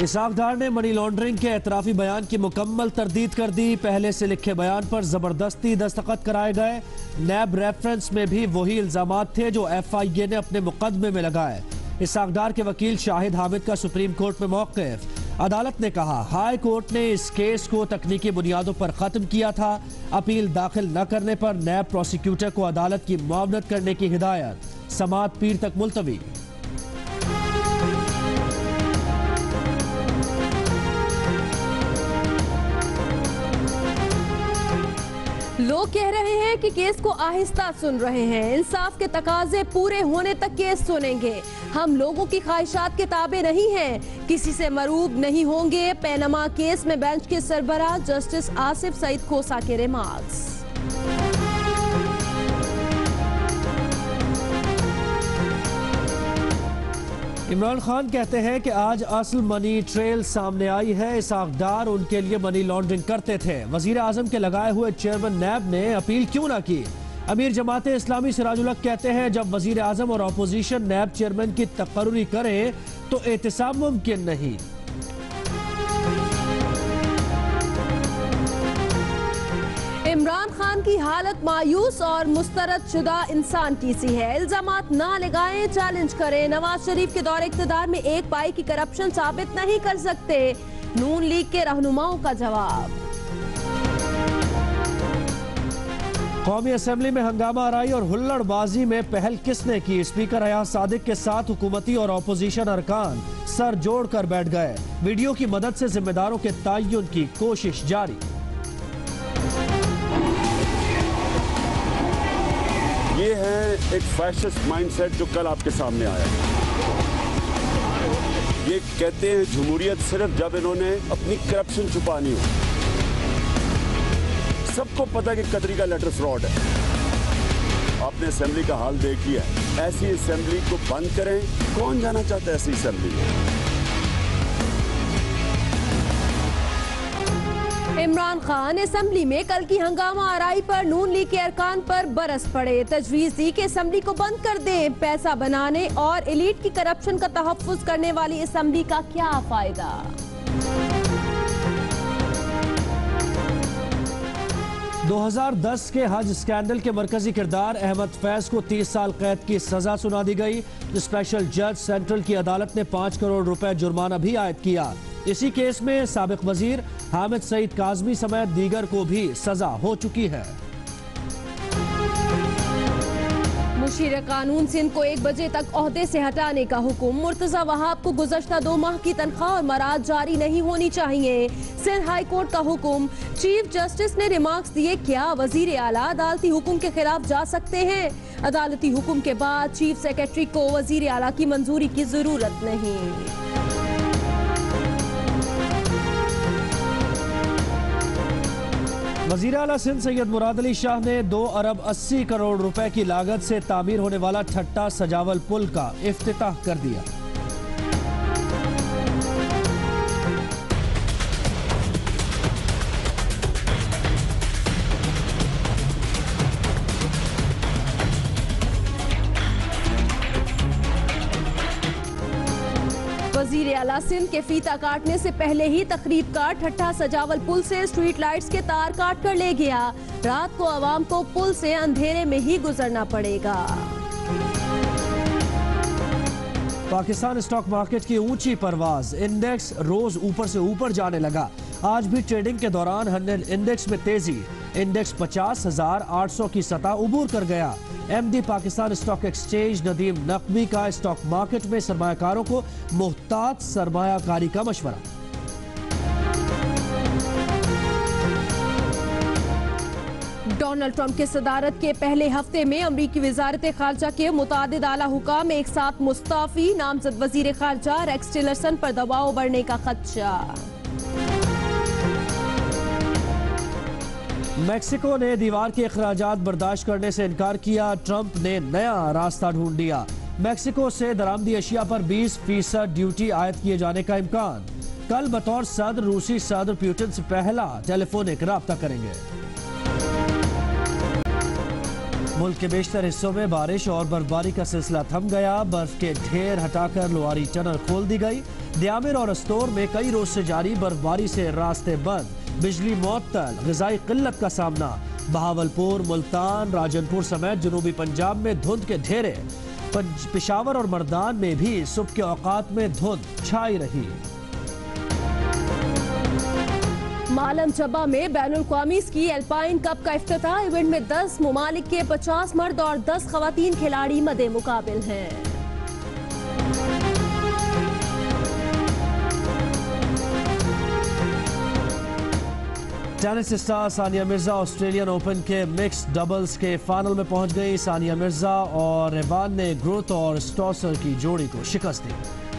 इसहाक डार ने money laundering के एतराफी बयान की मुकम्मल तरदीद कर दी। पहले से लिखे बयान पर जबरदस्ती दस्तखत कराए गए। नैब रेफरेंस में भी वही इल्जामात थे जो FIA ने अपने मुकदमे में लगाए। इसहाक डार के वकील शाहिद हामिद का सुप्रीम कोर्ट में मौक़िफ़। अदालत ने कहा हाई कोर्ट ने इस केस को तकनीकी बुनियादों पर ख़त्म किया था। अपील दाखिल न करने पर नैब प्रोसिक्यूटर को अदालत की मुआवनत करने की हिदायत। समाअत पीर तक मुलतवी। लोग कह रहे हैं कि केस को आहिस्ता सुन रहे हैं, इंसाफ के तकाजे पूरे होने तक केस सुनेंगे। हम लोगों की ख्वाहिशात के ताबे नहीं हैं, किसी से मरूब नहीं होंगे। पैनामा केस में बेंच के सरबराह जस्टिस आसिफ सईद खोसा के रिमार्क्स। इमरान खान कहते हैं कि आज असल मनी ट्रेल सामने आई है। इसहाक डार उनके लिए मनी लॉन्ड्रिंग करते थे। वजीर आजम के लगाए हुए चेयरमैन नैब ने अपील क्यों ना की। अमीर जमात इस्लामी सिराजुल हक कहते हैं जब वजीर आजम और अपोजिशन नैब चेयरमैन की तकर्री करे तो एहतसाब मुमकिन नहीं। इमरान खान की हालत मायूस और मुस्तरद शुदा इंसान की सी है। इल्जामात ना लगाएं, चैलेंज करें। नवाज शरीफ के दौरे इक़्तिदार में एक पाई की करप्शन साबित नहीं कर सकते। नून लीग के रहनुमाओं का जवाब। कौमी असम्बली में हंगामा आराई और हुल्लड़बाजी में पहल किसने की। स्पीकर अयाज सादिक के साथ हुकूमती और अपोजिशन अरकान सर जोड़कर बैठ गए। वीडियो की मदद से जिम्मेदारों के तयन की कोशिश जारी। ये है एक फैशिस्ट माइंडसेट जो कल आपके सामने आया। ये कहते हैं जमहूरियत सिर्फ जब इन्होंने अपनी करप्शन छुपानी हो। सबको पता है कि कतरी का लेटर फ्रॉड है। आपने असेंबली का हाल देख लिया। ऐसी असेंबली को बंद करें। कौन जाना चाहता है ऐसी असेंबली में। इमरान खान असेंबली में कल की हंगामा आराई पर नून लीग के अरकान पर बरस पड़े। तजवीज दी कि असेंबली को बंद कर दें। पैसा बनाने और एलीट की करप्शन का तहफ्फुज करने वाली असेंबली का क्या फायदा। 2010 के हज स्कैंडल के मरकजी किरदार अहमद फैज को 30 साल कैद की सजा सुना दी गई। स्पेशल जज सेंट्रल की अदालत ने 5 करोड़ रुपए जुर्माना भी आयद किया। इसी केस में साबिक वजीर हामिद सईद काजमी समेत दीगर को भी सजा हो चुकी है। मुशीर कानून सिंध को 1 बजे तक ओहदे से हटाने का हुक्म। मुर्तजा वहाब को गुज़श्ता 2 माह की तनख्वाह और मराद जारी नहीं होनी चाहिए। सिंध हाई कोर्ट का हुक्म। चीफ जस्टिस ने रिमार्क्स दिए, क्या वजीर आला अदालती हुक्म के खिलाफ जा सकते हैं। अदालती हुक्म के बाद चीफ सेक्रेटरी को वजीर आला की मंजूरी की जरूरत नहीं। वज़ीर आला सिंध सैयद मुराद अली शाह ने 2 अरब 80 करोड़ रुपए की लागत से तामीर होने वाला ठट्टा सजावल पुल का इफ्तिताह कर दिया। वजीर आला सिंध के फीता काटने से पहले ही तकरीब का ठट्टा सजावल पुल से स्ट्रीट लाइट्स के तार काट कर ले गया। रात को आवाम को पुल से अंधेरे में ही गुजरना पड़ेगा। पाकिस्तान स्टॉक मार्केट की ऊंची परवाज। इंडेक्स रोज ऊपर से ऊपर जाने लगा। आज भी ट्रेडिंग के दौरान 100 इंडेक्स में तेजी। इंडेक्स 50,800 की सतह उबूर कर गया। MD Pakistan stock exchange Nadeem Naqvi का स्टॉक मार्केट में सरमायाकारों को मुहतात सरमायाकारी का मशवरा। डोनाल्ड ट्रंप के सदारत के पहले हफ्ते में अमरीकी वजारत खारजा के मुतादिद आला हुकाम एक साथ मुस्ताफी। नामजद वजीर खारजा रेक्स टिलरसन पर दबाव बढ़ने का खदशा। मेक्सिको ने दीवार के अखराजात बर्दाश्त करने से इनकार किया। ट्रंप ने नया रास्ता ढूंढ लिया। मेक्सिको से दरामदी अशिया पर 20% ड्यूटी आयद किए जाने का इम्कान। कल बतौर सदर रूसी सदर पुतिन से पहला टेलीफोनिक राब्ता करेंगे। मुल्क के बेशतर हिस्सों में बारिश और बर्फबारी का सिलसिला थम गया। बर्फ के ढेर हटाकर लोआरी टनल खोल दी गई। दियामिर और अस्तोर में कई रोज से जारी बर्फबारी से रास्ते बंद, बिजली मुअत्तल, ग़िज़ाई किल्लत का सामना। बहावलपुर, मुल्तान, राजनपुर समेत जनूबी पंजाब में धुंध के घेरे। पेशावर और मर्दान में भी सुबह के औकात में धुंध छाई रही। मालम चब्बा में बैनुल-अक़वामी स्की एल्पाइन कप का इफ्तिताह। इवेंट में 10 मुमालिक के 50 मर्द और 10 खवातीन खिलाड़ी मद्दे मुकाबिल हैं। Tennis star Sania Mirza Australian open के मिक्स डबल्स के फाइनल में पहुंच गई। सानिया मिर्जा और रेवान ने ग्रोथ और स्टॉसर की जोड़ी को शिकस्त दी।